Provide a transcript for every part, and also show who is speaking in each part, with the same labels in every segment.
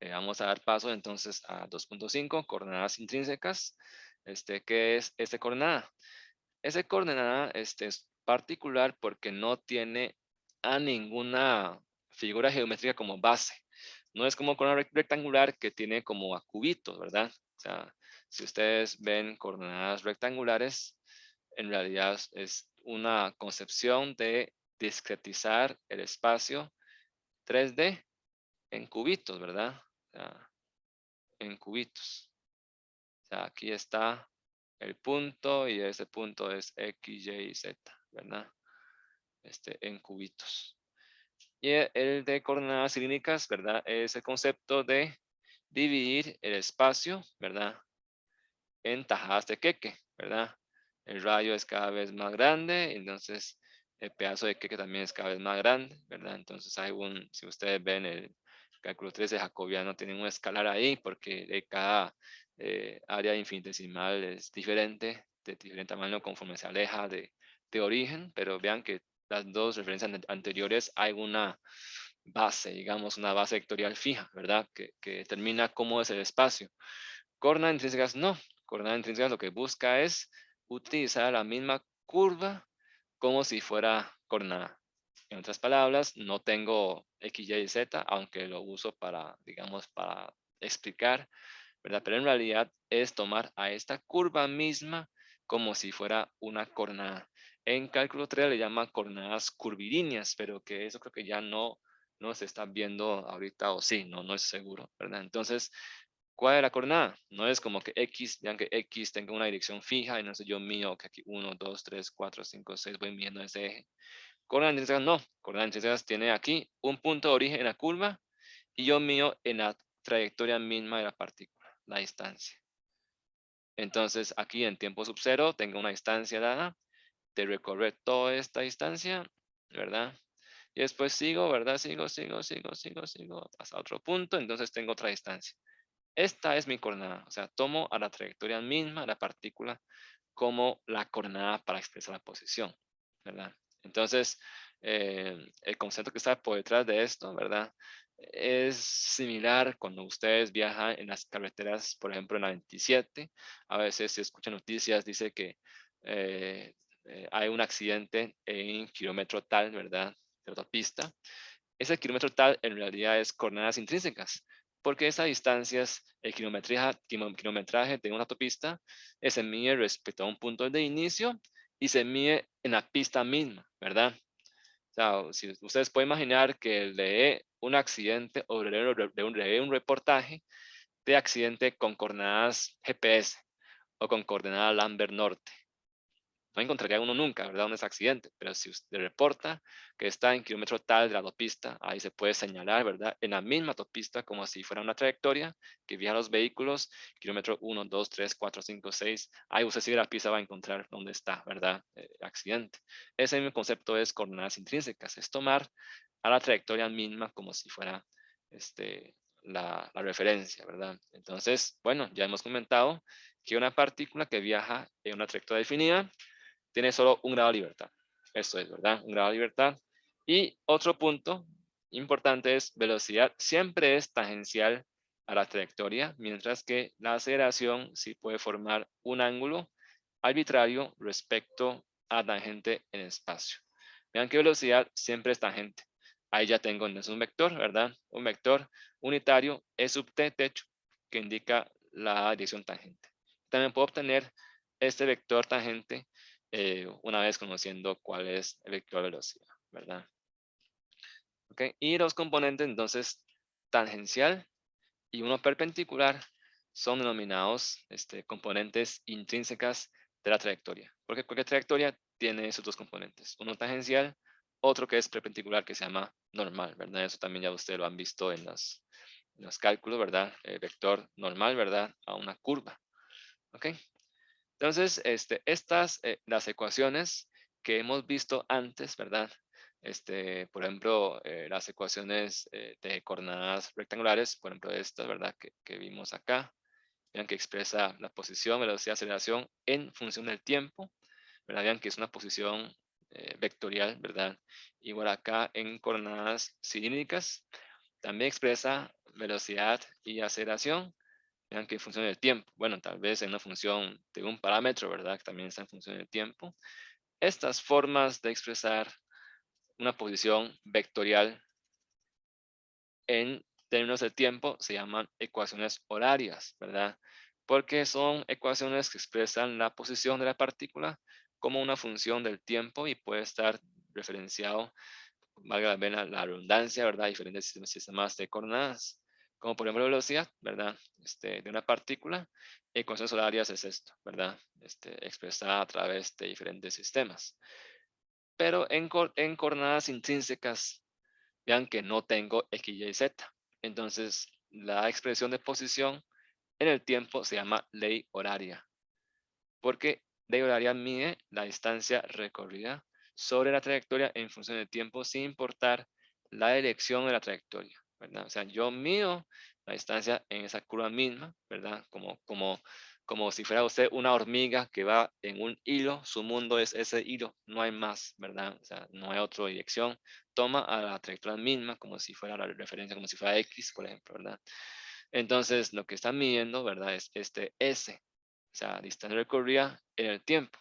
Speaker 1: Vamos a dar paso entonces a 2.5, coordenadas intrínsecas. ¿Qué es esta coordenada? Esa coordenada es particular porque no tiene a ninguna figura geométrica como base. No es como coordenada rectangular que tiene como a cubitos, ¿verdad? O sea, si ustedes ven coordenadas rectangulares, en realidad es una concepción de discretizar el espacio 3D en cubitos, ¿verdad? O sea, en cubitos. O sea, aquí está el punto y ese punto es X, Y, Z, ¿verdad? En cubitos. Y el de coordenadas cilíndricas, ¿verdad? Es el concepto de dividir el espacio, ¿verdad? En tajadas de queque, ¿verdad? El radio es cada vez más grande, entonces el pedazo de queque también es cada vez más grande, ¿verdad? Entonces hay si ustedes ven el cálculo 13 jacobiano, tienen un escalar ahí porque de cada área infinitesimal es diferente, de diferente tamaño conforme se aleja de origen, pero vean que las dos referencias anteriores hay una base, digamos, una base vectorial fija, ¿verdad? Que determina cómo es el espacio. Coordenadas intrínsecas no. Coordenadas intrínsecas lo que busca es utilizar la misma curva como si fuera coordenada. En otras palabras, no tengo X, Y, Z, aunque lo uso para, digamos, para explicar, ¿verdad? Pero en realidad es tomar a esta curva misma como si fuera una coordenada. En cálculo 3 le llaman coordenadas curvilíneas, pero que eso creo que ya no se está viendo ahorita, o sí, no es seguro, ¿verdad? Entonces, ¿cuál es la coordenada? No es como que X, vean que X tenga una dirección fija y no sé yo mío que aquí 1, 2, 3, 4, 5, 6 voy midiendo ese eje. Coordenadas intrínsecas no. Coordenadas intrínsecas tiene aquí un punto de origen en la curva y yo mío en la trayectoria misma de la partícula, la distancia. Entonces aquí en tiempo sub cero tengo una distancia dada de recorrer toda esta distancia, ¿verdad? Y después sigo, ¿verdad? Sigo hasta otro punto, entonces tengo otra distancia. Esta es mi coordenada, o sea, tomo a la trayectoria misma, la partícula, como la coordenada para expresar la posición, ¿verdad? Entonces, el concepto que está por detrás de esto, ¿verdad? Es similar cuando ustedes viajan en las carreteras, por ejemplo, en la 27. A veces se escuchan noticias, dice que hay un accidente en kilómetro tal, ¿verdad? De autopista. Ese kilómetro tal en realidad es coordenadas intrínsecas, porque esas distancias, el kilometraje de una autopista, se mide respecto a un punto de inicio y se mide en la pista misma, ¿verdad? O sea, si ustedes pueden imaginar que lee un accidente o lee un reportaje de accidente con coordenadas GPS o con coordenadas Lambert Norte. No encontraría uno nunca, ¿verdad? Un accidente, pero si usted reporta que está en kilómetro tal de la autopista, ahí se puede señalar, ¿verdad? En la misma autopista, como si fuera una trayectoria que viajan los vehículos, kilómetro 1, 2, 3, 4, 5, 6, ahí usted sigue la pista va a encontrar dónde está, ¿verdad? Accidente. Ese mismo concepto es coordenadas intrínsecas, es tomar a la trayectoria misma como si fuera la referencia, ¿verdad? Entonces, bueno, ya hemos comentado que una partícula que viaja en una trayectoria definida tiene solo un grado de libertad. Eso es, ¿verdad? Un grado de libertad. Y otro punto importante es velocidad siempre es tangencial a la trayectoria, mientras que la aceleración sí puede formar un ángulo arbitrario respecto a tangente en espacio. Vean que velocidad siempre es tangente. Ahí ya tengo es un vector, ¿verdad? Un vector unitario E sub t techo que indica la dirección tangente. También puedo obtener este vector tangente una vez conociendo cuál es el vector de velocidad, ¿verdad? ¿Okay? Y los componentes entonces tangencial y uno perpendicular son denominados componentes intrínsecas de la trayectoria, porque cualquier trayectoria tiene esos dos componentes, uno tangencial, otro que es perpendicular que se llama normal, ¿verdad? Eso también ya ustedes lo han visto en los cálculos, ¿verdad? El vector normal, ¿verdad? A una curva, ¿ok? Entonces, estas, las ecuaciones que hemos visto antes, ¿verdad? Por ejemplo, las ecuaciones de coordenadas rectangulares, por ejemplo, estas, ¿verdad? Que vimos acá, vean que expresa la posición, velocidad, aceleración en función del tiempo, ¿verdad? Vean que es una posición vectorial, ¿verdad? Igual acá en coordenadas cilíndricas, También expresa velocidad y aceleración, vean que en función del tiempo. Bueno, tal vez en una función de un parámetro, ¿verdad? Que también está en función del tiempo. Estas formas de expresar una posición vectorial en términos de tiempo se llaman ecuaciones horarias, ¿verdad? Porque son ecuaciones que expresan la posición de la partícula como una función del tiempo y puede estar referenciado, valga la pena la redundancia, ¿verdad? Diferentes sistemas de coordenadas, como por ejemplo velocidad, ¿verdad? De una partícula. Ecuaciones horarias es esto, ¿verdad? Expresada a través de diferentes sistemas. Pero en coordenadas intrínsecas, vean que no tengo X, Y, Z. Entonces, la expresión de posición en el tiempo se llama ley horaria, porque ley horaria mide la distancia recorrida sobre la trayectoria en función del tiempo sin importar la dirección de la trayectoria, ¿verdad? O sea, yo mido la distancia en esa curva misma, ¿verdad? Como si fuera usted una hormiga que va en un hilo, su mundo es ese hilo, no hay más, ¿verdad? O sea, no hay otra dirección. Toma a la trayectoria misma como si fuera la referencia, como si fuera X, por ejemplo, ¿verdad? Entonces, lo que está midiendo, ¿verdad? Es este S, o sea, distancia recorrida en el tiempo.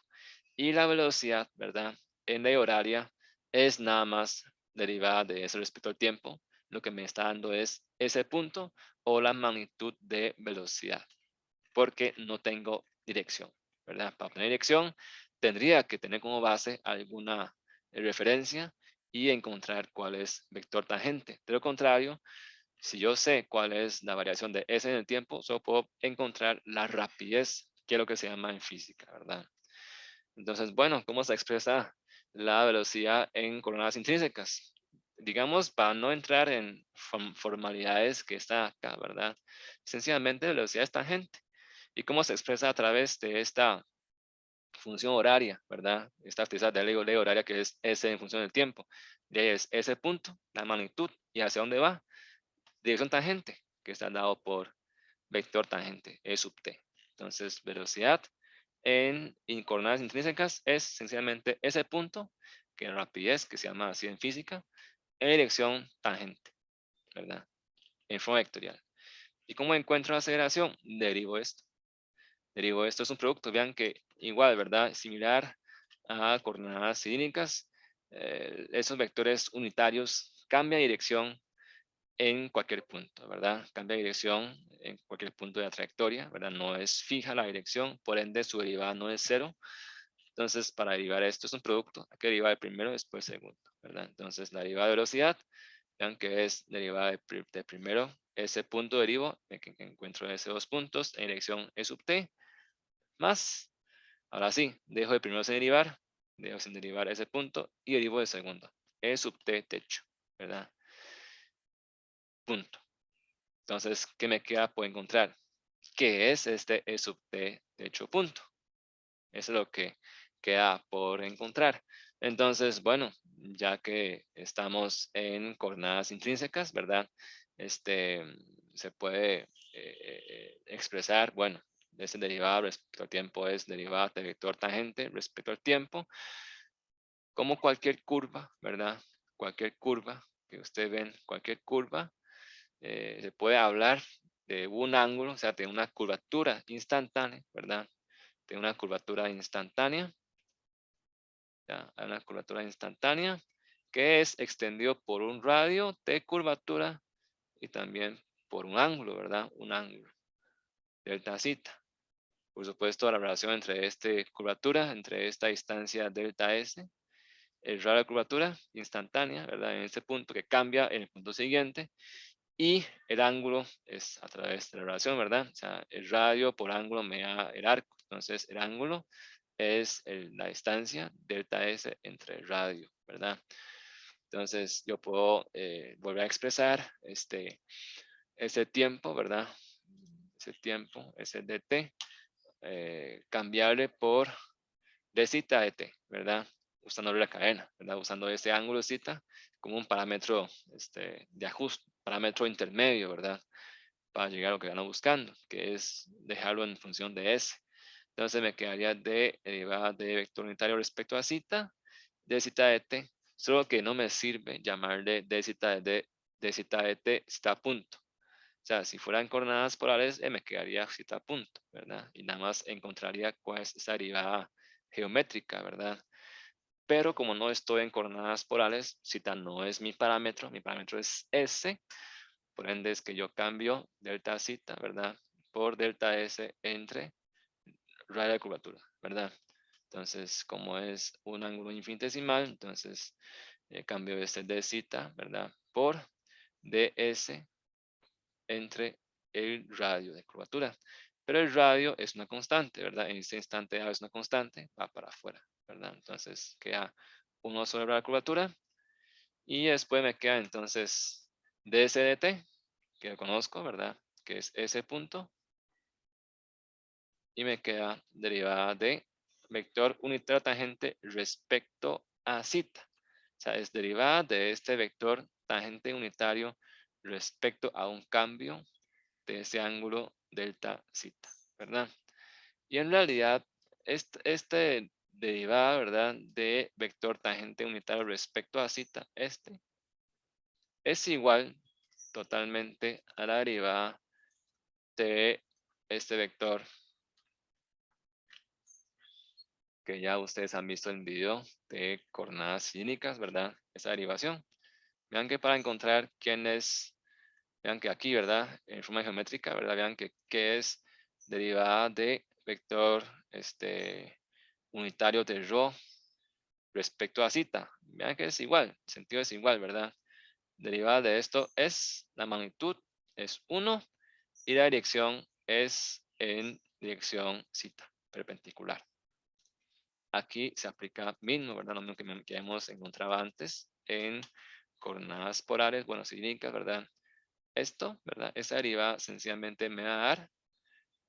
Speaker 1: Y la velocidad, ¿verdad? En ley horaria es nada más derivada de eso respecto al tiempo. Lo que me está dando es ese punto o la magnitud de velocidad, porque no tengo dirección, ¿verdad? Para obtener dirección tendría que tener como base alguna referencia y encontrar cuál es vector tangente. De lo contrario, si yo sé cuál es la variación de S en el tiempo, solo puedo encontrar la rapidez, que es lo que se llama en física, ¿verdad? Entonces, bueno, ¿cómo se expresa la velocidad en coordenadas intrínsecas? Digamos, para no entrar en formalidades que está acá, ¿verdad? Sencillamente, velocidad es tangente. ¿Y cómo se expresa a través de esta función horaria, ¿verdad? Esta actividad de ley horaria que es S en función del tiempo. De ahí es ese punto, la magnitud, y hacia dónde va. Dirección tangente, que está dado por vector tangente, E sub t. Entonces, velocidad en coordenadas intrínsecas es sencillamente ese punto, que es rapidez, que se llama así en física, en dirección tangente, ¿verdad? En forma vectorial. ¿Y cómo encuentro la aceleración? Derivo esto. Derivo esto es un producto, vean que igual, ¿verdad? Similar a coordenadas cilíndricas, esos vectores unitarios cambian dirección en cualquier punto, ¿verdad? Cambia de dirección en cualquier punto de la trayectoria, ¿verdad? No es fija la dirección, por ende su derivada no es cero. Entonces, para derivar esto es un producto, hay que derivar el primero, después el segundo, ¿verdad? Entonces, la derivada de velocidad, vean que es derivada de primero, ese punto derivo, que encuentro esos dos puntos en dirección E sub t, más, ahora sí, dejo de primero sin derivar, dejo sin derivar ese punto y derivo de segundo, E sub t techo, ¿verdad? Punto. Entonces, ¿qué me queda por encontrar? ¿Qué es este E sub t de hecho punto? Eso es lo que queda por encontrar. Entonces, bueno, ya que estamos en coordenadas intrínsecas, ¿verdad? Este, se puede expresar, bueno, ese derivado respecto al tiempo es derivada de vector tangente respecto al tiempo, como cualquier curva, ¿verdad? Cualquier curva que ustedes ven, cualquier curva, se puede hablar de un ángulo, o sea, de una curvatura instantánea, ¿verdad? De una curvatura instantánea, ¿ya? Hay una curvatura instantánea que es extendido por un radio de curvatura y también por un ángulo, ¿verdad? Un ángulo, delta zeta. Por supuesto, la relación entre esta curvatura, entre esta distancia delta S, el radio de curvatura instantánea, ¿verdad? En este punto que cambia en el punto siguiente, y el ángulo es a través de la relación, ¿verdad? O sea, el radio por ángulo me da el arco. Entonces, el ángulo es la distancia delta S entre el radio, ¿verdad? Entonces, yo puedo volver a expresar ese tiempo, ¿verdad? Ese tiempo, ese dt, cambiable por d zeta de t, ¿verdad? Usando la cadena, ¿verdad? Usando ese ángulo zeta como un parámetro de ajuste, parámetro intermedio, ¿verdad? Para llegar a lo que van buscando, que es dejarlo en función de S. Entonces me quedaría de derivada de vector unitario respecto a zeta, de zeta de t, solo que no me sirve llamarle de zeta de de zeta de t, zeta punto. O sea, si fueran coordenadas polares, me quedaría zeta punto, ¿verdad? Y nada más encontraría cuál es esa derivada geométrica, ¿verdad? Pero como no estoy en coordenadas polares, zeta no es mi parámetro es S, por ende es que yo cambio delta zeta, ¿verdad? Por delta S entre radio de curvatura, ¿verdad? Entonces, como es un ángulo infinitesimal, entonces cambio este d zeta, ¿verdad? Por ds entre el radio de curvatura. Pero el radio es una constante, ¿verdad? En este instante A es una constante, va para afuera, ¿verdad? Entonces queda 1 sobre la curvatura. Y después me queda entonces ds de t, que lo conozco, ¿verdad? Que es ese punto. Y me queda derivada de vector unitario tangente respecto a zeta. O sea, es derivada de este vector tangente unitario respecto a un cambio de ese ángulo delta zeta, ¿verdad? Y en realidad, este derivada, ¿verdad? De vector tangente unitario respecto a zeta, es igual totalmente a la derivada de este vector que ya ustedes han visto en el video de coordenadas clínicas, ¿verdad? Esa derivación. Vean que para encontrar quién es, vean que aquí, ¿verdad? En forma geométrica, ¿verdad? Vean que es derivada de vector unitario de ρ respecto a zeta. Vean que es igual, el sentido es igual, ¿verdad? Derivada de esto es, la magnitud es 1 y la dirección es en dirección zeta, perpendicular. Aquí se aplica mismo, ¿verdad? Lo mismo que hemos encontrado antes en coordenadas polares, bueno, cilíndricas, ¿verdad? Esto, ¿verdad? Esa derivada sencillamente me va a dar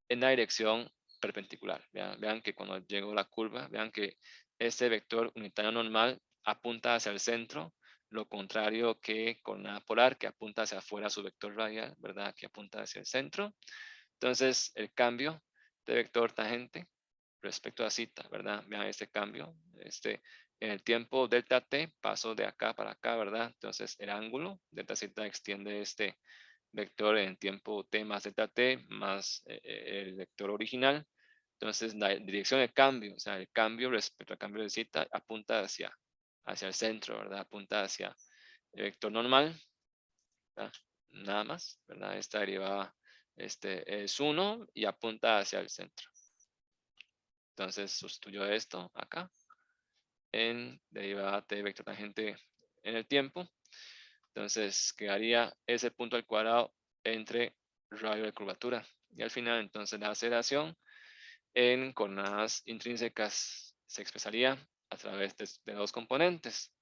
Speaker 1: en la dirección perpendicular. Vean que cuando llego a la curva, vean que este vector unitario normal apunta hacia el centro, lo contrario que coordenada polar, que apunta hacia afuera su vector radial, ¿verdad? Que apunta hacia el centro. Entonces, el cambio de vector tangente respecto a zeta, ¿verdad? Vean este cambio. En el tiempo delta t paso de acá para acá, ¿verdad? Entonces, el ángulo delta z extiende este vector en tiempo t más delta t más el vector original. Entonces, la dirección de cambio, o sea, el cambio respecto al cambio de zeta apunta hacia el centro, ¿verdad? Apunta hacia el vector normal, ¿verdad? Nada más, ¿verdad? Esta derivada es 1 y apunta hacia el centro. Entonces, sustituyo esto acá en derivada de vector tangente en el tiempo. Entonces, quedaría ese punto al cuadrado entre radio de curvatura. Y al final, entonces, la aceleración en coordenadas intrínsecas se expresaría a través de dos componentes,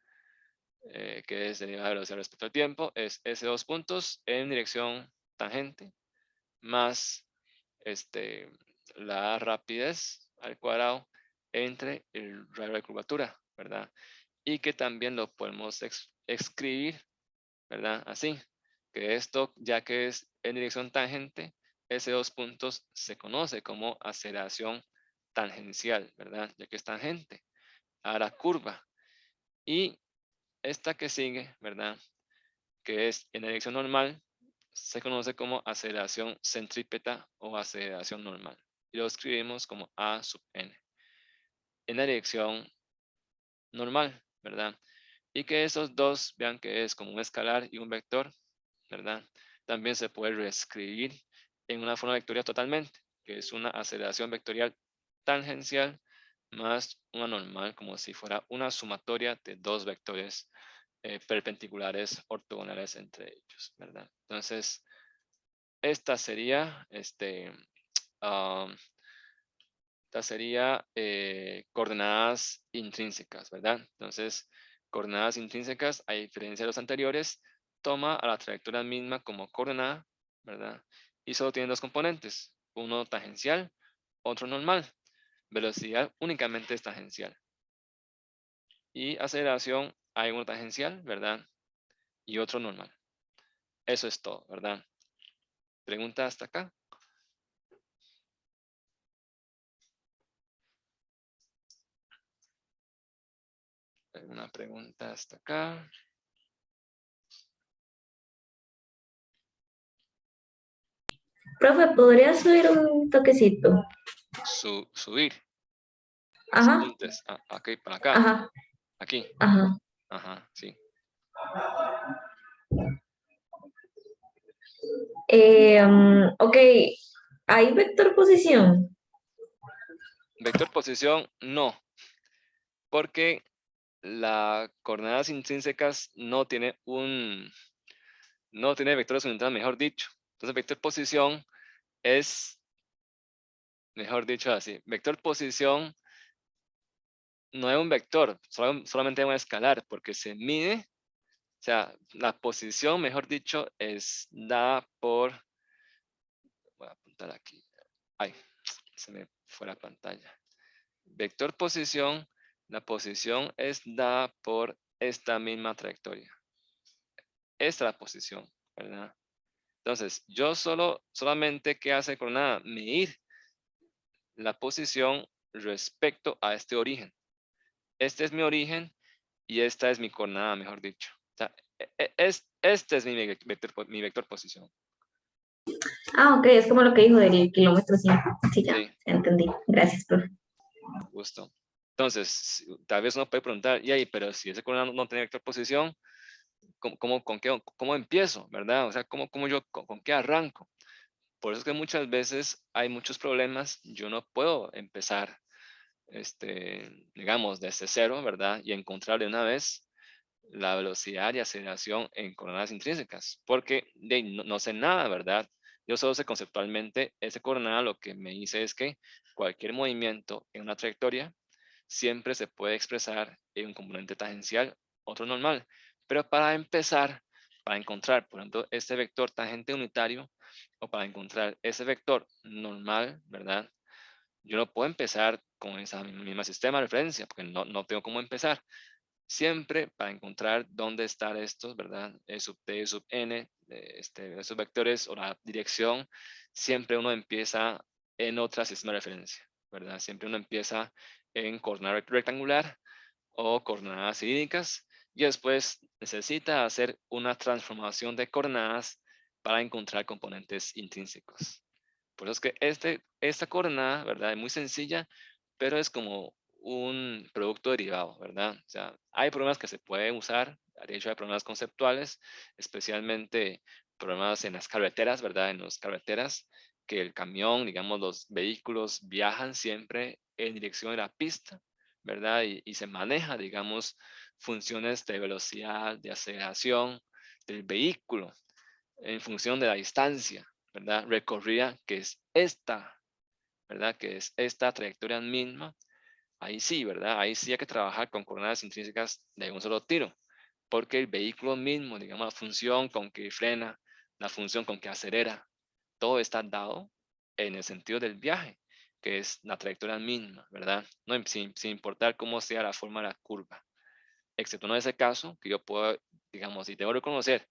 Speaker 1: que es derivada de velocidad respecto al tiempo, es S dos puntos en dirección tangente, más la rapidez al cuadrado entre el radio de curvatura, ¿verdad? Y que también lo podemos escribir, ¿verdad? Así, que esto, ya que es en dirección tangente, ese dos puntos se conoce como aceleración tangencial, ¿verdad? Ya que es tangente a la curva. Y esta que sigue, ¿verdad? Que es en dirección normal, se conoce como aceleración centrípeta o aceleración normal. Y lo escribimos como A sub n. En la dirección normal, ¿verdad? Y que esos dos, vean que es como un escalar y un vector, ¿verdad? También se puede reescribir en una forma vectorial totalmente, que es una aceleración vectorial tangencial más una normal, como si fuera una sumatoria de dos vectores perpendiculares ortogonales entre ellos, ¿verdad? Entonces, esta sería, um, coordenadas intrínsecas, ¿verdad? Entonces, coordenadas intrínsecas, a diferencia de los anteriores, toma a la trayectoria misma como coordenada, ¿verdad? Y solo tiene dos componentes, uno tangencial, otro normal. Velocidad únicamente es tangencial. Y aceleración hay uno tangencial, ¿verdad? Y otro normal. Eso es todo, ¿verdad? ¿Pregunta hasta acá? ¿Alguna pregunta hasta acá?
Speaker 2: Profe, ¿podría subir un toquecito?
Speaker 1: Subir. Los
Speaker 2: Ajá,
Speaker 1: apuntes. Ah, aquí, para acá.
Speaker 2: ajá,
Speaker 1: Aquí.
Speaker 2: ajá.
Speaker 1: Ajá, sí.
Speaker 2: Ok, ¿hay vector posición?
Speaker 1: Vector posición, no. Porque las coordenadas intrínsecas no tiene vectores unitários, mejor dicho. Entonces, vector posición es, mejor dicho así, vector posición no es un vector, solamente es un escalar, porque se mide, o sea, la posición, mejor dicho, es dada por, voy a apuntar aquí, ay, se me fue la pantalla. Vector posición, la posición es dada por esta misma trayectoria. Esta es la posición, ¿verdad? Entonces, yo solamente, ¿qué hace con nada? Medir la posición respecto a este origen. Este es mi origen y esta es mi coordenada, mejor dicho. O sea, este es mi vector posición.
Speaker 2: Ah, ok, es como lo que dijo del kilómetro 5. Sí, ya,
Speaker 1: Sí,
Speaker 2: entendí. Gracias, profe.
Speaker 1: justo. Entonces, tal vez uno puede preguntar, y ahí, pero si ese coordenada no tiene vector posición, ¿cómo empiezo? ¿Verdad? O sea, ¿cómo yo, con qué arranco? Por eso es que muchas veces hay muchos problemas. Yo no puedo empezar, digamos, desde cero, ¿verdad? Y encontrar de una vez la velocidad y aceleración en coordenadas intrínsecas, porque no sé nada, ¿verdad? Yo solo sé conceptualmente esa coordenada, lo que me dice es que cualquier movimiento en una trayectoria siempre se puede expresar en un componente tangencial, otro normal. Pero para empezar, para encontrar, por ejemplo, este vector tangente unitario, o para encontrar ese vector normal, ¿verdad? Yo no puedo empezar con ese mismo sistema de referencia, porque no tengo cómo empezar. Siempre para encontrar dónde están estos, ¿verdad? E sub t, e sub n, esos vectores o la dirección, siempre uno empieza en otra sistema de referencia, ¿verdad? Siempre uno empieza en coordenada rectangular o coordenadas cilíndricas y después necesita hacer una transformación de coordenadas para encontrar componentes intrínsecos. Por eso es que esta coordenada, ¿verdad? Es muy sencilla, pero es como un producto derivado, ¿verdad? O sea, hay problemas que se pueden usar, de hecho hay problemas conceptuales, especialmente problemas en las carreteras, ¿verdad? En las carreteras, que el camión, digamos, los vehículos viajan siempre en dirección de la pista, ¿verdad? Y se maneja, digamos, funciones de velocidad, de aceleración del vehículo en función de la distancia, ¿verdad? Recorrida, que es esta, ¿verdad? Que es esta trayectoria misma. Ahí sí, ¿verdad? Ahí sí hay que trabajar con coordenadas intrínsecas de un solo tiro, porque el vehículo mismo, digamos, la función con que frena, la función con que acelera, todo está dado en el sentido del viaje, que es la trayectoria misma, ¿verdad? No, sin importar cómo sea la forma de la curva, excepto en ese caso, que yo puedo, digamos, si tengo que reconocer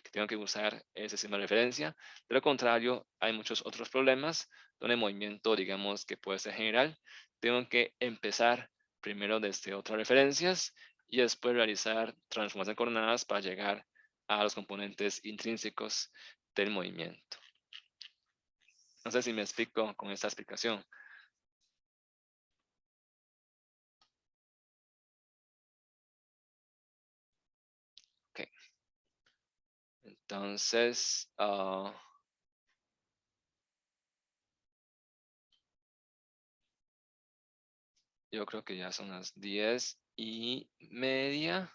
Speaker 1: que tengo que usar ese sistema de referencia. De lo contrario, hay muchos otros problemas donde el movimiento, digamos, que puede ser general. Tengo que empezar primero desde otras referencias y después realizar transformaciones coordenadas para llegar a los componentes intrínsecos del movimiento. No sé si me explico con esta explicación. Ok. Entonces, yo creo que ya son las 10:30.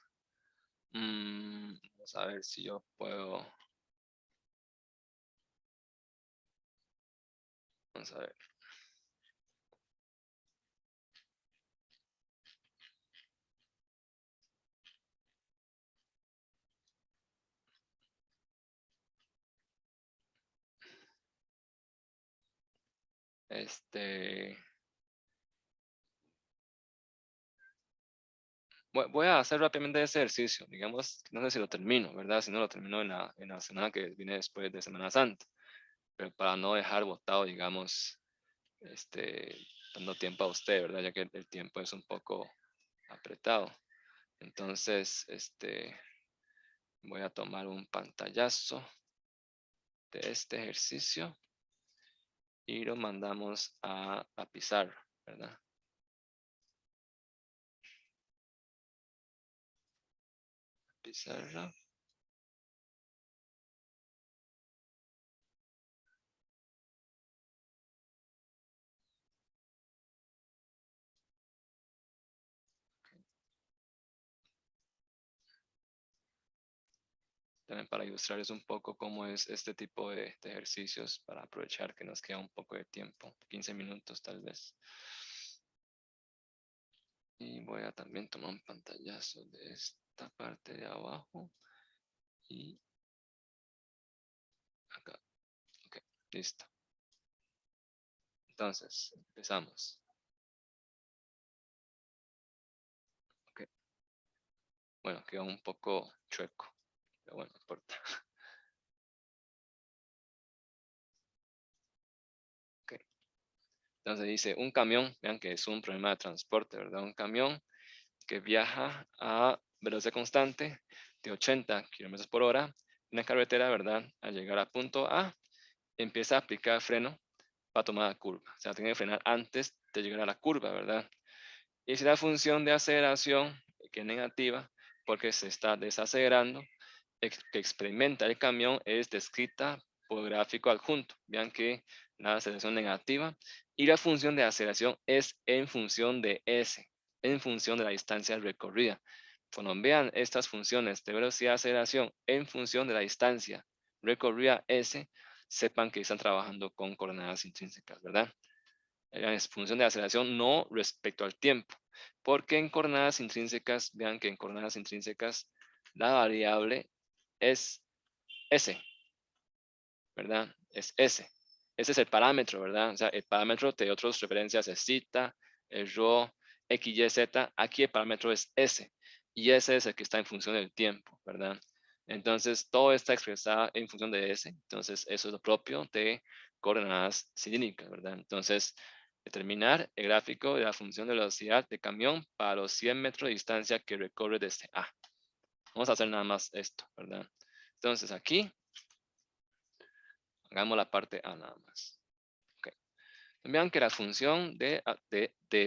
Speaker 1: Vamos a ver si yo puedo. Vamos a ver. Este, voy a hacer rápidamente ese ejercicio. Digamos, no sé si lo termino, ¿verdad? Si no lo termino en la semana que viene después de Semana Santa. Pero para no dejar botado, digamos, dando tiempo a usted, ¿verdad? Ya que el tiempo es un poco apretado. Entonces, voy a tomar un pantallazo de este ejercicio. y lo mandamos a la pizarra, ¿verdad? Pizarra. También para ilustrarles un poco cómo es este tipo de ejercicios para aprovechar que nos queda un poco de tiempo, 15 minutos tal vez. Y voy a también tomar un pantallazo de esta parte de abajo y acá. Ok, listo. Entonces, empezamos. Ok, bueno, quedó un poco chueco, pero bueno, no importa. Ok, entonces dice, un camión, vean que es un problema de transporte, ¿verdad? Un camión que viaja a velocidad constante de 80 kilómetros por hora en la carretera, ¿verdad? Al llegar a punto A, empieza a aplicar freno para tomar la curva. O sea, tiene que frenar antes de llegar a la curva, ¿verdad? Y si la función de aceleración, que es negativa, porque se está desacelerando, que experimenta el camión es descrita por gráfico adjunto. Vean que la aceleración negativa y la función de aceleración es en función de S, en función de la distancia recorrida. Cuando vean estas funciones de velocidad de aceleración en función de la distancia recorrida S, sepan que están trabajando con coordenadas intrínsecas, ¿verdad? Es función de aceleración no respecto al tiempo, porque en coordenadas intrínsecas, vean que en coordenadas intrínsecas la variable es S, ¿verdad? Es S. Ese es el parámetro, ¿verdad? O sea, el parámetro de otras referencias es zeta, es rho, x, y, z. Aquí el parámetro es S. Y S es el que está en función del tiempo, ¿verdad? Entonces, todo está expresado en función de S. Entonces, eso es lo propio de coordenadas cilíndricas, ¿verdad? Entonces, determinar el gráfico de la función de velocidad de camión para los 100 metros de distancia que recorre desde A. Vamos a hacer nada más esto, ¿verdad? Entonces, aquí hagamos la parte A nada más. Okay. Vean que la función de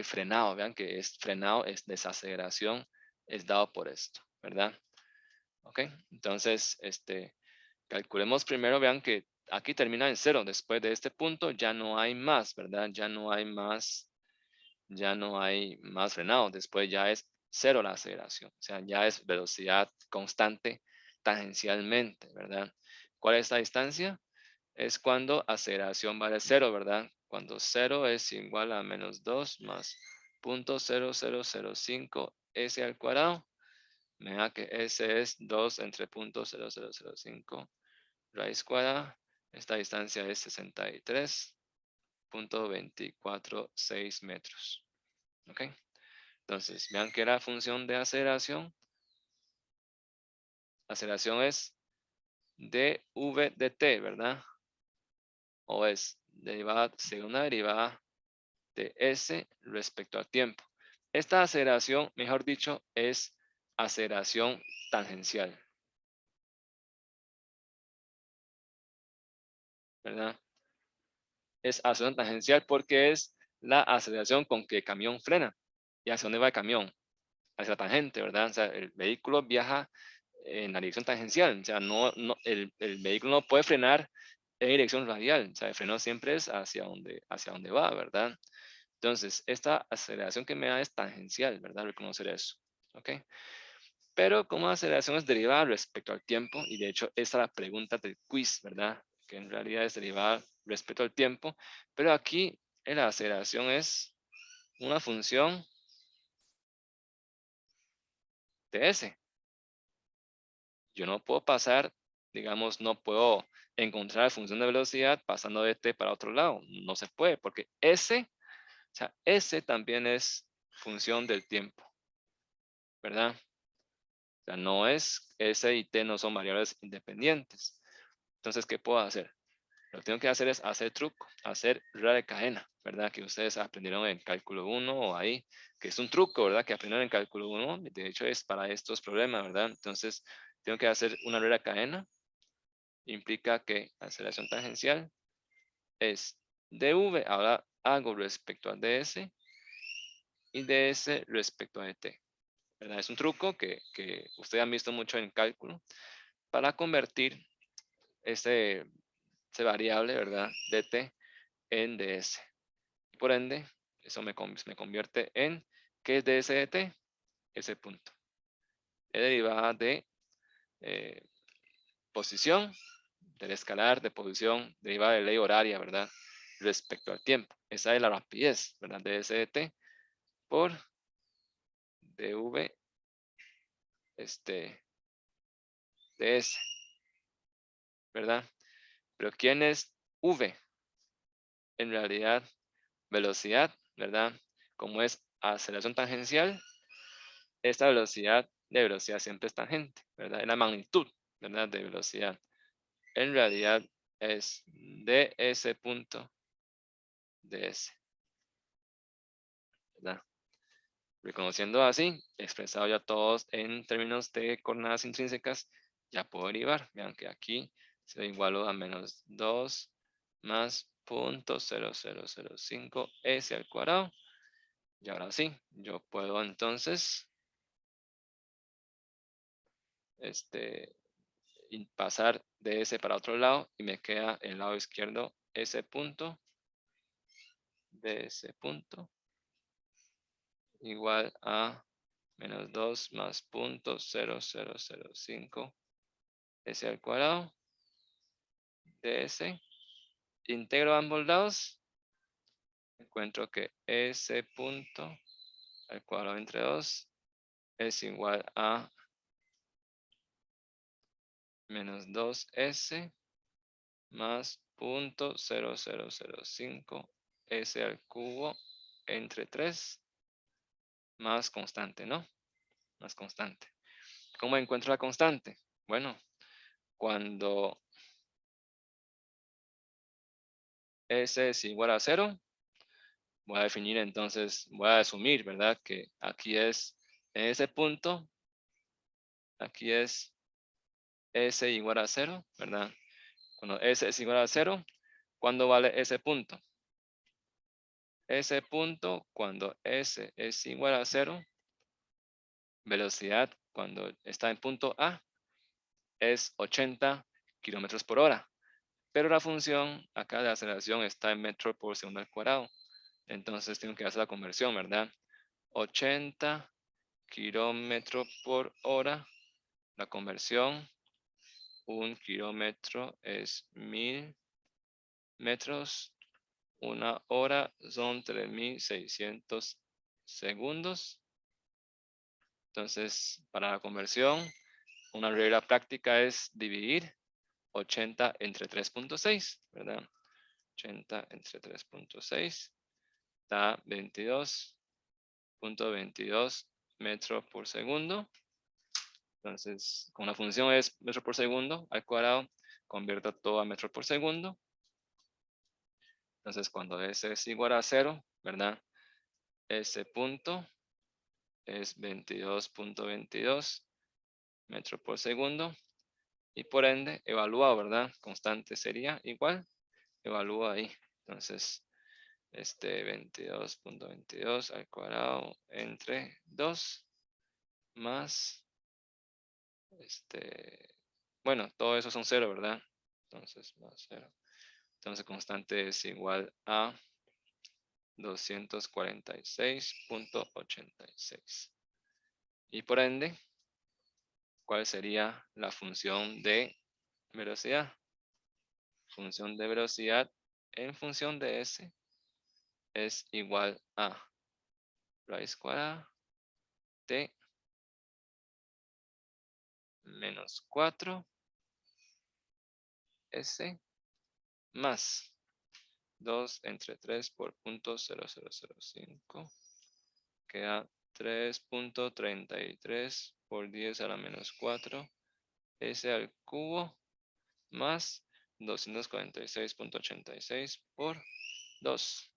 Speaker 1: frenado, vean que es frenado, es desaceleración, es dado por esto, ¿verdad? Ok, entonces, calculemos primero, vean que aquí termina en 0. Después de este punto ya no hay más, ¿verdad? Ya no hay más frenado. Después ya es 0 la aceleración. O sea, ya es velocidad constante tangencialmente, ¿verdad? ¿Cuál es la distancia? Es cuando aceleración vale 0, ¿verdad? Cuando 0 es igual a menos 2 más 0.0005 s al cuadrado. Mira que s es 2 entre 0.0005 raíz cuadrada. Esta distancia es 63.246 metros. ¿Ok? Entonces, vean que la función de aceleración es dv de t, ¿verdad? O es derivada, segunda derivada de S respecto al tiempo. Esta aceleración, mejor dicho, es aceleración tangencial, ¿verdad? Es aceleración tangencial porque es la aceleración con que el camión frena. ¿Y hacia dónde va el camión? Hacia la tangente, ¿verdad? O sea, el vehículo viaja en la dirección tangencial. O sea, el vehículo no puede frenar en dirección radial. O sea, el freno siempre es hacia donde va, ¿verdad? Entonces, esta aceleración que me da es tangencial, ¿verdad? Reconocer eso. ¿Ok? Pero como la aceleración es derivada respecto al tiempo, y de hecho esta es la pregunta del quiz, ¿verdad? Que en realidad es derivada respecto al tiempo, pero aquí la aceleración es una función de S. Yo no puedo pasar, digamos, no puedo encontrar la función de velocidad pasando de t para otro lado. No se puede, porque S, o sea, S también es función del tiempo, ¿verdad? O sea, no es S y t no son variables independientes. Entonces, ¿qué puedo hacer? Lo que tengo que hacer es hacer truco, hacer rueda de cadena, ¿verdad? Que ustedes aprendieron en cálculo 1 o ahí, que es un truco, ¿verdad? Que aprendieron en cálculo 1, de hecho es para estos problemas, ¿verdad? Entonces, tengo que hacer una rueda de cadena, implica que la aceleración tangencial es dv ahora hago respecto a ds y ds respecto a dt. ¿Verdad? Es un truco que ustedes han visto mucho en cálculo para convertir ese variable, ¿verdad? dt en ds. Por ende, eso me convierte en, ¿qué es ds dt? Ese punto. Es derivada de posición, del escalar de posición, derivada de ley horaria, ¿verdad? Respecto al tiempo. Esa es la rapidez, ¿verdad? De dt por dv ds, ¿verdad? Pero ¿quién es v? En realidad, velocidad, ¿verdad? Como es aceleración tangencial, esta velocidad de velocidad siempre es tangente, ¿verdad? Es la magnitud, ¿verdad? De velocidad. En realidad es ds punto ds, ¿verdad? Reconociendo así, expresado ya todos en términos de coordenadas intrínsecas, ya puedo derivar. Vean que aquí se igualo a menos 2 más 0.0005 s al cuadrado. Y ahora sí, yo puedo entonces pasar de ese para otro lado y me queda el lado izquierdo ese punto de ese punto igual a menos 2 más 0.0005 s al cuadrado de ese. Integro ambos lados, encuentro que ese punto al cuadrado entre 2 es igual a menos 2s más 0.0005 s al cubo entre 3 más constante, ¿no? Más constante. ¿Cómo encuentro la constante? Bueno, cuando s es igual a 0, voy a definir entonces, voy a asumir, ¿verdad? Que aquí es, en ese punto, aquí es s igual a 0, ¿verdad? Cuando s es igual a 0, ¿cuándo vale ese punto? Ese punto, cuando s es igual a 0, velocidad cuando está en punto A es 80 kilómetros por hora. Pero la función acá de aceleración está en metros por segundo al cuadrado. Entonces tengo que hacer la conversión, ¿verdad? 80 kilómetros por hora. La conversión, 1 kilómetro es 1000 metros. Una hora son 3600 segundos. Entonces, para la conversión, una regla práctica es dividir 80 entre 3.6, ¿verdad? 80 entre 3.6 da 22.22 metros por segundo. Entonces, como la función es metros por segundo al cuadrado, convierto todo a metros por segundo. Entonces, cuando s es igual a 0, ¿verdad? Ese punto es 22.22 metros por segundo. Y por ende, evaluado, ¿verdad? Constante sería igual. Evalúo ahí. Entonces, 22.22 al cuadrado entre 2 más, bueno, todo eso son 0, ¿verdad? Entonces, más 0. Entonces, constante es igual a 246.86. Y por ende, ¿cuál sería la función de velocidad? Función de velocidad en función de s es igual a raíz cuadrada de menos 4 s más 2 entre 3 por punto 0005 queda 3.33 por 10 a la menos 4 s al cubo más 246.86 por 2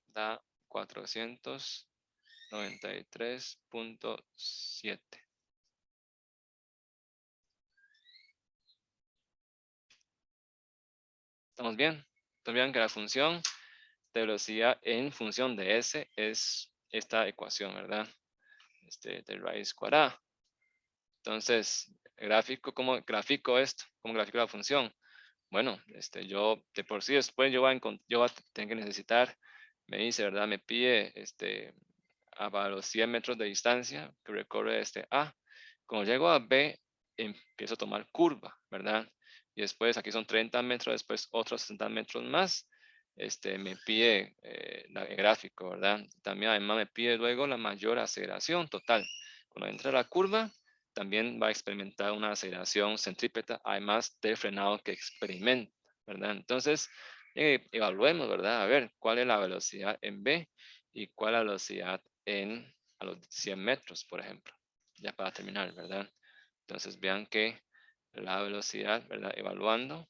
Speaker 1: da 493.7. ¿Estamos bien? Entonces vean que la función de velocidad en función de S es esta ecuación, ¿verdad? De raíz cuadrada. Entonces, gráfico, ¿cómo grafico esto? ¿Cómo grafico la función? Bueno, yo de por sí después yo voy a tener que necesitar, me dice, ¿verdad? Me pide a los 100 metros de distancia que recorre este A. Cuando llego a B, empiezo a tomar curva, ¿verdad? Y después aquí son 30 metros, después otros 60 metros más. Me pide el gráfico, ¿verdad? También además me pide luego la mayor aceleración total. Cuando entra la curva, también va a experimentar una aceleración centrípeta, además del frenado que experimenta, ¿verdad? Entonces, evaluemos, ¿verdad? A ver, ¿cuál es la velocidad en B y cuál es la velocidad a los 100 metros, por ejemplo? Ya para terminar, ¿verdad? Entonces, vean que la velocidad, ¿verdad? Evaluando.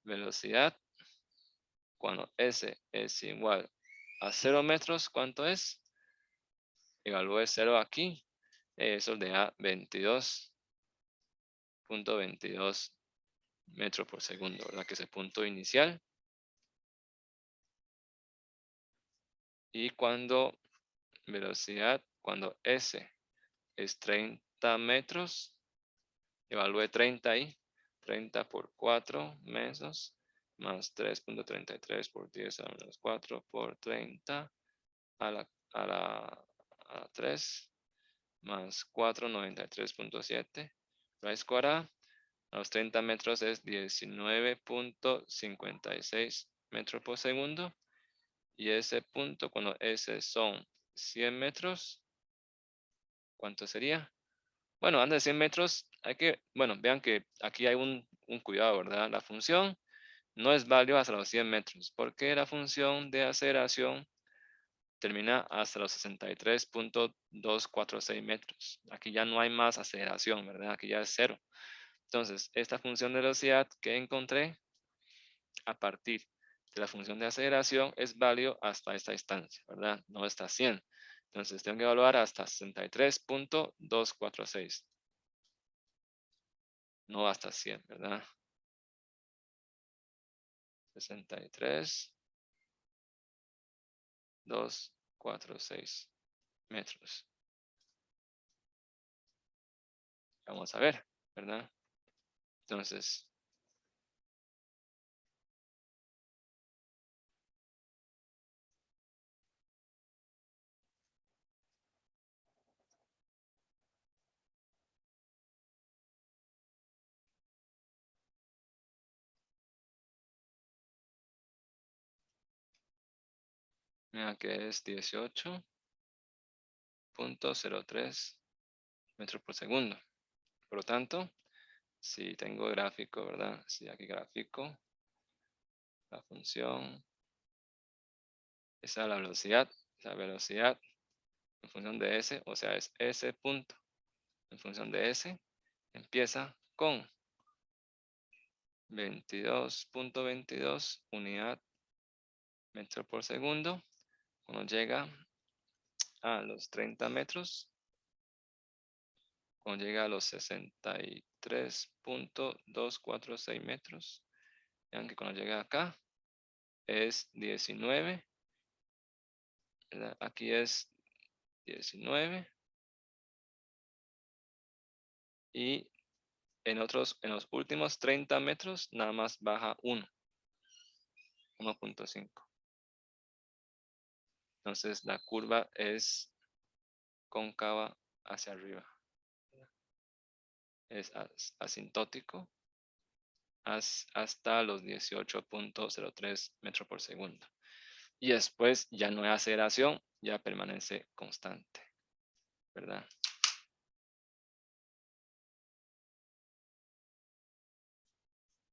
Speaker 1: Velocidad, cuando S es igual a 0 metros, ¿cuánto es? Evalúe 0 aquí. Eso de a 22.22 metros por segundo, ¿verdad? Que es el punto inicial. Y cuando velocidad, cuando S es 30 metros, evalúe 30 ahí. 30 por 4 menos más 3.33 por 10 a la menos 4 por 30 a la, a la, a la 3 más 493.7 raíz cuadrada. A los 30 metros es 19.56 metros por segundo. Y ese punto, cuando S son 100 metros, ¿cuánto sería? Bueno, antes de 100 metros, vean que aquí hay un cuidado, ¿verdad? La función no es válida hasta los 100 metros, porque la función de aceleración termina hasta los 63.246 metros. Aquí ya no hay más aceleración, ¿verdad? Aquí ya es cero. Entonces, esta función de velocidad que encontré a partir de la función de aceleración es válido hasta esta distancia, ¿verdad? No hasta 100. Entonces, tengo que evaluar hasta 63.246. No hasta 100, ¿verdad? 63.246 metros. Vamos a ver, ¿verdad? Entonces, mira que es 18.03 metros por segundo. Por lo tanto, si tengo gráfico, ¿verdad? Si aquí gráfico, la función, esa es la velocidad en función de S, o sea, es S punto en función de S, empieza con 22.22 unidad metro por segundo. Cuando llega a los 30 metros, cuando llega a los 63.246 metros, vean que cuando llega acá es 19, ¿verdad? Aquí es 19 y en los últimos 30 metros nada más baja 1.5. Entonces la curva es cóncava hacia arriba. Es asintótico hasta los 18.03 metros por segundo. Y después ya no hay aceleración, ya permanece constante, ¿verdad?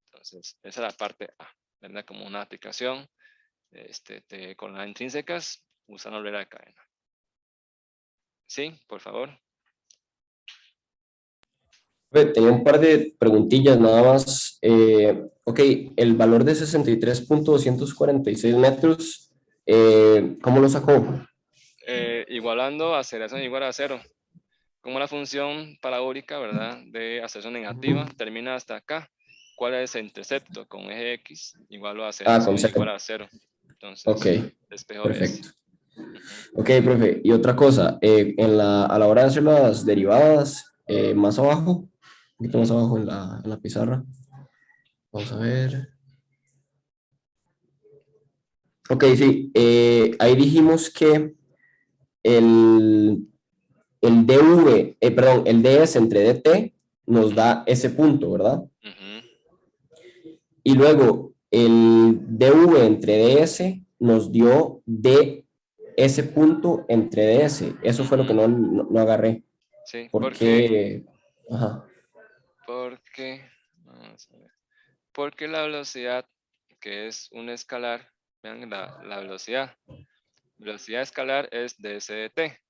Speaker 1: Entonces, esa es la parte A, ¿verdad? Como una aplicación de coordenadas intrínsecas usando regla de cadena. Sí, por favor.
Speaker 3: Tenía un par de preguntillas nada más. Ok, el valor de 63.246 metros, ¿cómo lo sacó?
Speaker 1: Igualando aceleración igual a 0. como la función parabólica, ¿verdad? De aceleración negativa termina hasta acá. ¿Cuál es el intercepto? Con eje X igual a aceleración
Speaker 3: con cero.
Speaker 1: igual a 0. Entonces,
Speaker 3: Ok,
Speaker 1: despejo
Speaker 3: perfecto.
Speaker 1: ese.
Speaker 3: Ok, profe. Y otra cosa, a la hora de hacer las derivadas, más abajo, un poquito más abajo en la pizarra. Vamos a ver. Ok, sí. Ahí dijimos que el dv, perdón, el ds entre dt nos da ese punto, ¿verdad?
Speaker 1: Ujú.
Speaker 3: Y luego el dv entre ds nos dio ds punto entre ds. Eso fue lo que no agarré.
Speaker 1: Sí,
Speaker 3: Porque, ajá,
Speaker 1: porque, vamos a ver, porque la velocidad, que es un escalar, vean la velocidad. Velocidad escalar es ds de t.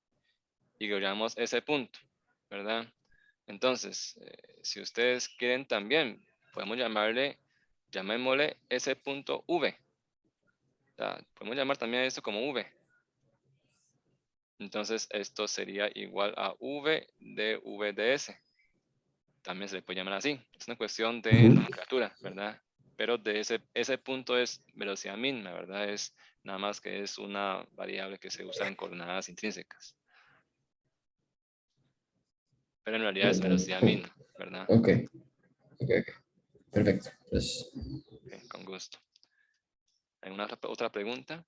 Speaker 1: Y llamamos ese punto, ¿verdad? Entonces, si ustedes quieren también, podemos llamémosle ese punto v. Podemos llamar también a esto como v. Entonces, esto sería igual a v de v de s. También se le puede llamar así. Es una cuestión de nomenclatura, ¿verdad? Pero de ese punto es velocidad mínima, ¿verdad? Es nada más que es una variable que se usa en coordenadas intrínsecas. Pero en realidad es velocidad mínima, ¿verdad?
Speaker 3: ok, perfecto. Pues,
Speaker 1: Ok, con gusto. ¿Alguna otra pregunta?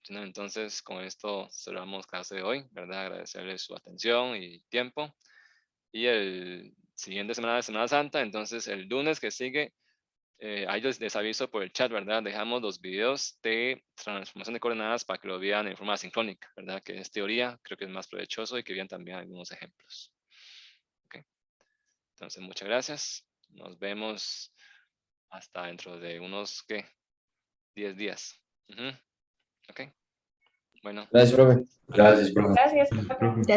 Speaker 1: Si no, entonces con esto cerramos clase de hoy, ¿verdad? Agradecerles su atención y tiempo. Y el siguiente semana de Semana Santa, entonces el lunes que sigue, ahí les aviso por el chat, ¿verdad? Dejamos los videos de transformación de coordenadas para que lo vean en forma sincrónica, ¿verdad? Que es teoría, creo que es más provechoso y que vean también algunos ejemplos. Ok. Entonces, muchas gracias. Nos vemos hasta dentro de unos, ¿qué? 10 días. Ok. Bueno.
Speaker 3: gracias, profe.
Speaker 4: Gracias, profe.
Speaker 2: Gracias, profe.
Speaker 5: Gracias.